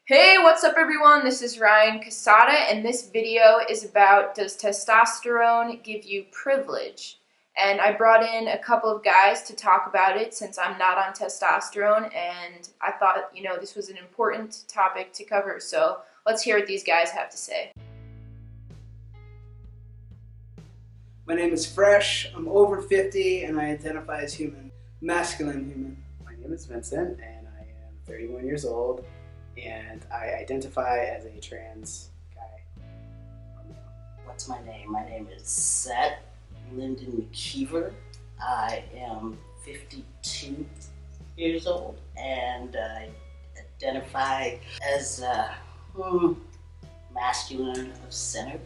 Hey, what's up everyone? This is Ryan Cassata, and this video is about, does testosterone give you privilege? And I brought in a couple of guys to talk about it since I'm not on testosterone, and I thought, this was an important topic to cover, so let's hear what these guys have to say. My name is Fresh, I'm over 50, and I identify as human, masculine human. My name is Vincent, and I am 31 years old, and I identify as a trans guy. What's my name? My name is Seth Lyndon McKeever. I am 52 years old, and I identify as masculine of center,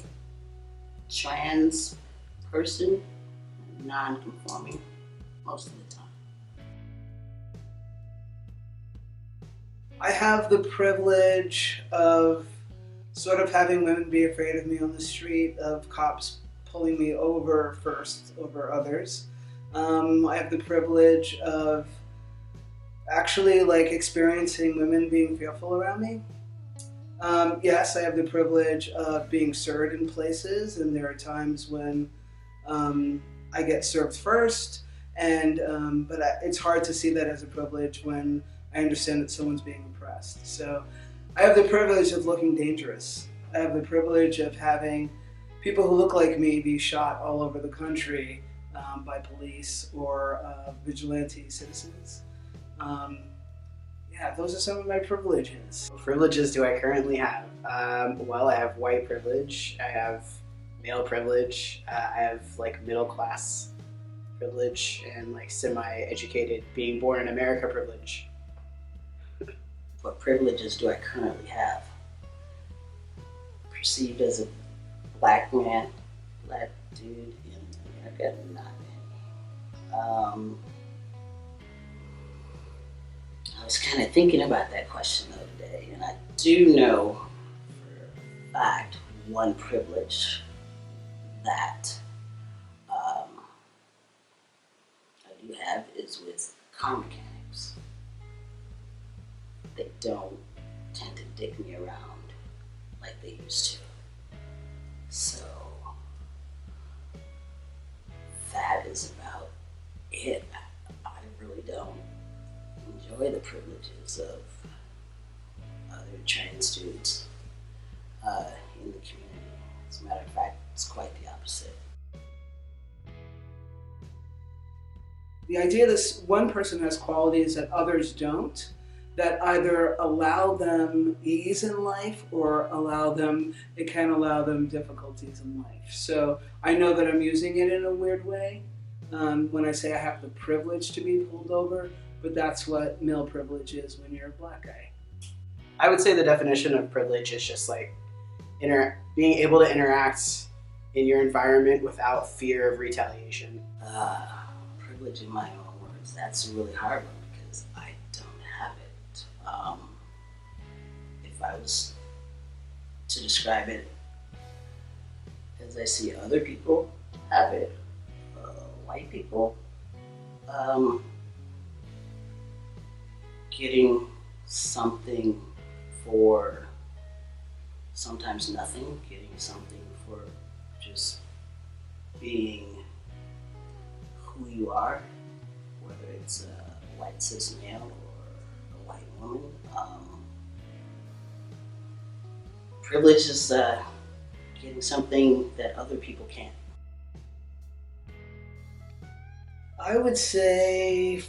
trans person, non-conforming most of the time. I have the privilege of sort of having women be afraid of me on the street, of cops pulling me over first over others. I have the privilege of actually experiencing women being fearful around me. Yes, I have the privilege of being served in places, and there are times when I get served first, but it's hard to see that as a privilege when I understand that someone's being oppressed. So I have the privilege of looking dangerous. I have the privilege of having people who look like me be shot all over the country by police or vigilante citizens. Yeah, those are some of my privileges. What privileges do I currently have? Well, I have white privilege, I have male privilege, I have middle class privilege, and semi-educated, being born in America privilege. What privileges do I currently have? Perceived as a black man, black dude in America, not many. I was kind of thinking about that question the other day, and I do know for a fact one privilege that I do have is with car mechanics. They don't tend to dick me around like they used to. So that is about it. I really don't enjoy the privileges of other trans dudes in the community. As a matter of fact, it's quite the opposite. The idea that one person has qualities that others don't, that either allow them ease in life or it can allow them difficulties in life. So I know that I'm using it in a weird way when I say I have the privilege to be pulled over, but that's what male privilege is when you're a black guy. I would say the definition of privilege is just being able to interact in your environment without fear of retaliation. Privilege in my own words, that's a really hard one because I don't have it. If I was to describe it as I see other people have it, white people, getting something for sometimes nothing, getting something for just being who you are, whether it's a white cis male or a white woman. Privilege is getting something that other people can't. I would say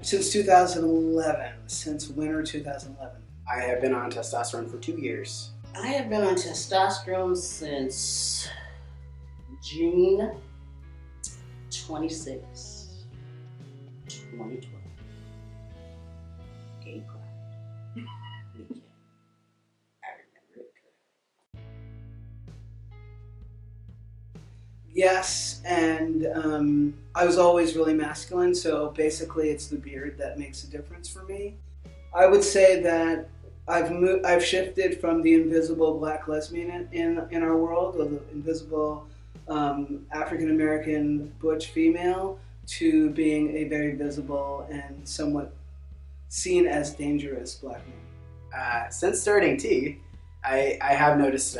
since 2011, since winter 2011. I have been on testosterone for 2 years. I have been on testosterone since June 26, 2012. Gay Pride weekend. I remember it good. Yes, and I was always really masculine, so basically it's the beard that makes a difference for me. I would say that I've shifted from the invisible black lesbian in our world, or the invisible African American butch female, to being a very visible and somewhat seen as dangerous black man. Since starting T, I have noticed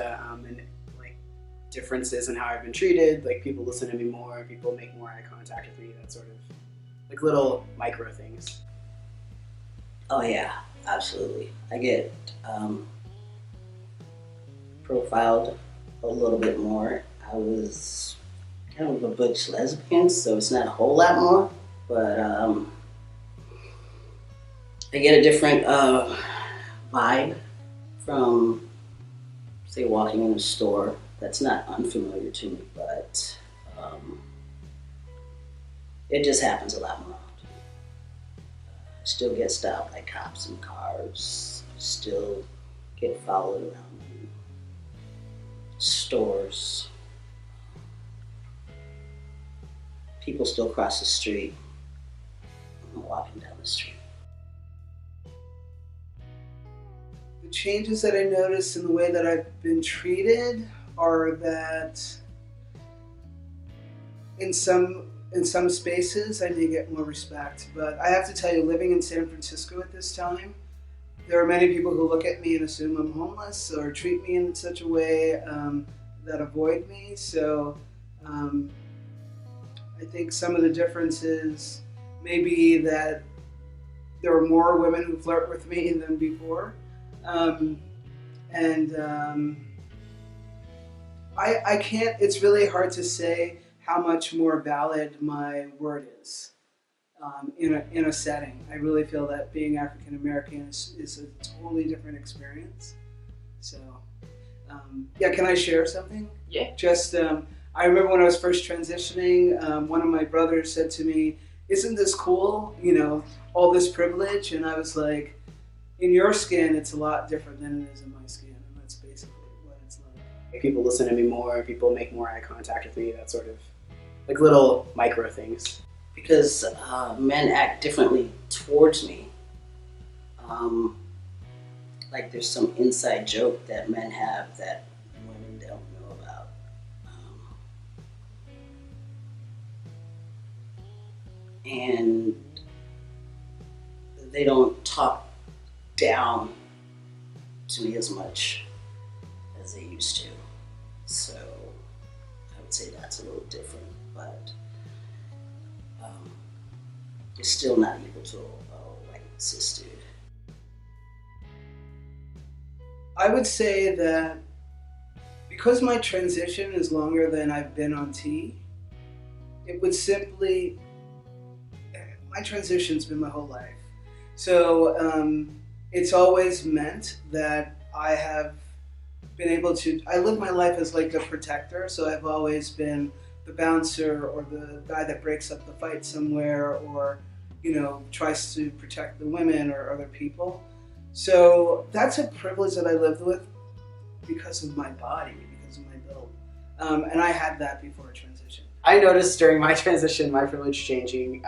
like differences in how I've been treated. Like people listen to me more, people make more eye contact with me. That sort of like little micro things. Oh yeah, absolutely. I get profiled a little bit more. I was kind of a butch lesbian, so it's not a whole lot more, but I get a different vibe from, say, walking in a store. That's not unfamiliar to me, but it just happens a lot more often. I still get stopped by cops in cars. I still get followed around in stores. People still cross the street when I'm walking down the street. The changes that I noticed in the way that I've been treated are that in some spaces I may get more respect, but I have to tell you, living in San Francisco at this time, there are many people who look at me and assume I'm homeless or treat me in such a way that avoid me. So I think some of the differences may be that there are more women who flirt with me than before. I can't, it's really hard to say how much more valid my word is in a setting. I really feel that being African American is a totally different experience. So, yeah, can I share something? Yeah. Just, I remember when I was first transitioning, one of my brothers said to me, "Isn't this cool? You know, all this privilege?" And I was like, in your skin, it's a lot different than it is in my skin, and that's basically what it's like. People listen to me more, people make more eye contact with me. That sort of like little micro things. Because men act differently towards me. Like there's some inside joke that men have that women don't know about. And they don't talk down to me as much as they used to. So I would say that's a little different, but it's still not equal to a white cis dude. I would say that because my transition is longer than I've been on T, it would simply, my transition's been my whole life. So it's always meant that I have been able to, I live my life as like a protector, so I've always been the bouncer or the guy that breaks up the fight somewhere or, you know, tries to protect the women or other people. So that's a privilege that I lived with because of my body, because of my build. And I had that before I transitioned. I noticed during my transition, my privilege changing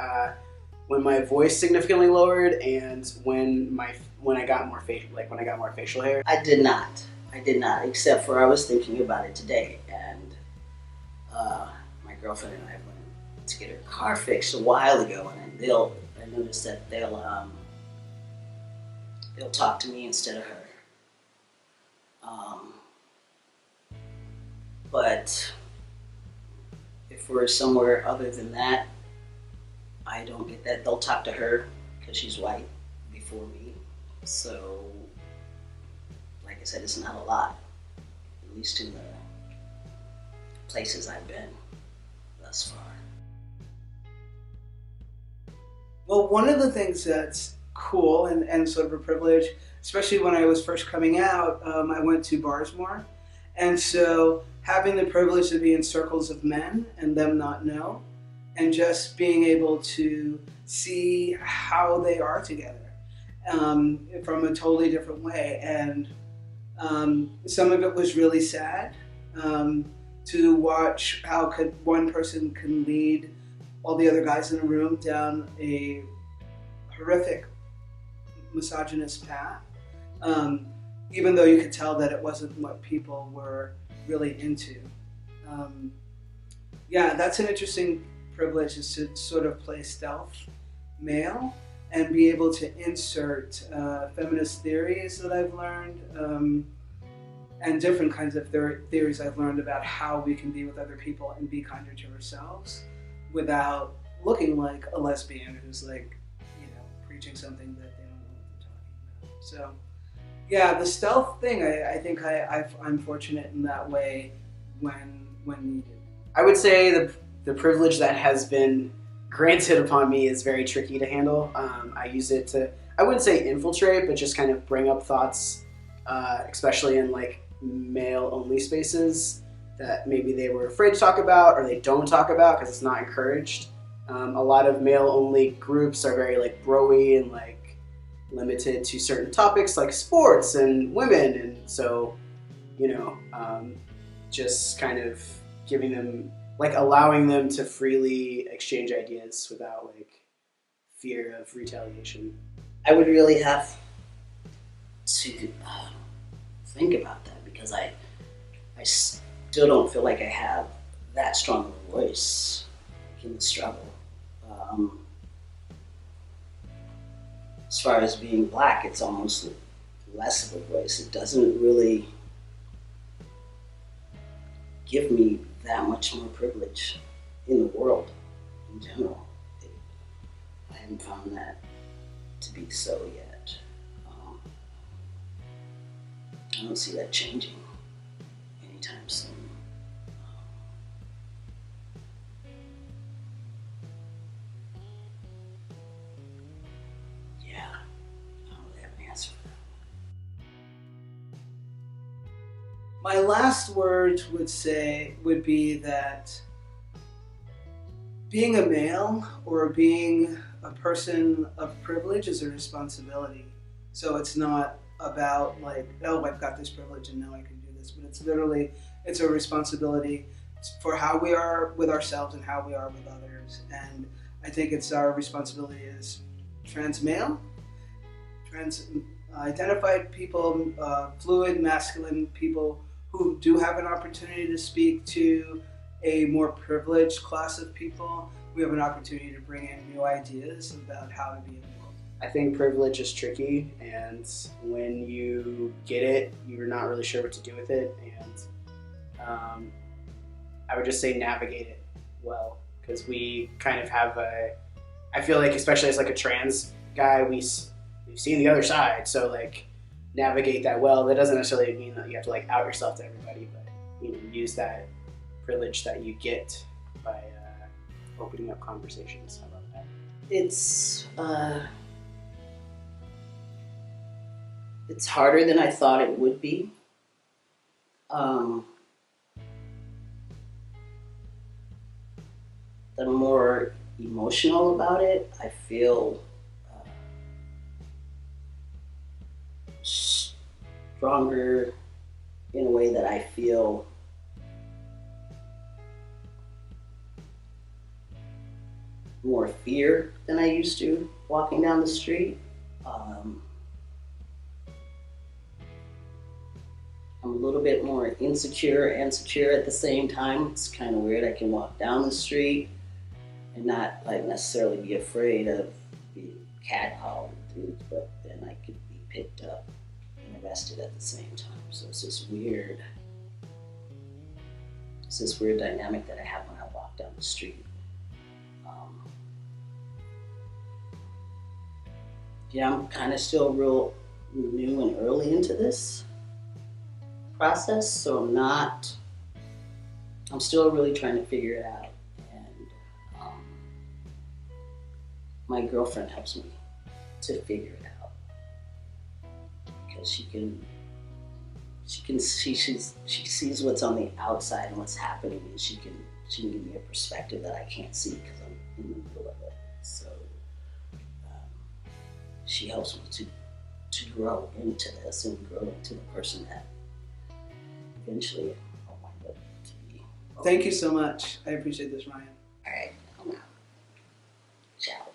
when my voice significantly lowered and when I got more facial hair. I did not, except for I was thinking about it today, and my girlfriend and I went to get her car fixed a while ago, and I noticed that they'll talk to me instead of her. But if we're somewhere other than that, I don't get that. They'll talk to her because she's white before me. So, like I said, it's not a lot, at least in the places I've been thus far. Well, one of the things that's cool and sort of a privilege, especially when I was first coming out, I went to bars more. And so having the privilege to be in circles of men and them not know, and just being able to see how they are together from a totally different way. And some of it was really sad to watch how one person can lead all the other guys in the room down a horrific misogynist path, even though you could tell that it wasn't what people were really into. Yeah, that's an interesting privilege, is to sort of play stealth male. and be able to insert feminist theories that I've learned, and different kinds of theories I've learned about how we can be with other people and be kinder to ourselves without looking like a lesbian who's like, preaching something that they don't know what they're talking about. So, yeah, the stealth thing, I think I'm fortunate in that way when needed. I would say the privilege that has been granted upon me is very tricky to handle. I use it to, I wouldn't say infiltrate, but just kind of bring up thoughts, especially in like male-only spaces that maybe they were afraid to talk about or they don't talk about because it's not encouraged. A lot of male-only groups are very like bro-y and like limited to certain topics like sports and women, and so just kind of giving them, like, allowing them to freely exchange ideas without like fear of retaliation. I would really have to think about that because I still don't feel like I have that strong of a voice in the struggle. As far as being black, it's almost less of a voice. It doesn't really give me that much more privilege in the world in general. I haven't found that to be so yet. I don't see that changing anytime soon. Yeah, I don't really have an answer for that. My last words would be that being a male or being a person of privilege is a responsibility. So it's not about like, oh, I've got this privilege and now I can do this, but it's a responsibility for how we are with ourselves and how we are with others. And I think it's our responsibility as trans male, trans identified people, fluid, masculine people who do have an opportunity to speak to a more privileged class of people. We have an opportunity to bring in new ideas about how to be in the world. I think privilege is tricky, and when you get it, you're not really sure what to do with it, and I would just say navigate it well, because we kind of have I feel like, especially as like a trans guy, we've seen the other side, so like navigate that well. That doesn't necessarily mean that you have to like out yourself to everybody, but use that privilege that you get by opening up conversations. How about that? It's harder than I thought it would be. The more emotional about it, I feel stronger in a way that I feel more fear than I used to walking down the street. I'm a little bit more insecure and secure at the same time. It's kind of weird. I can walk down the street and not like necessarily be afraid of being catcalled with dudes, but then I could be picked up and arrested at the same time. So it's this weird dynamic that I have when I walk down the street. Yeah, I'm kind of still real new and early into this process, so I'm still really trying to figure it out. And my girlfriend helps me to figure it out because she sees what's on the outside and what's happening, and she can give me a perspective that I can't see because I'm in the middle of it. So she helps me to grow into this and grow into the person that eventually I'll wind up to be. Thank you so much. I appreciate this, Ryan. All right, I'm out. Ciao.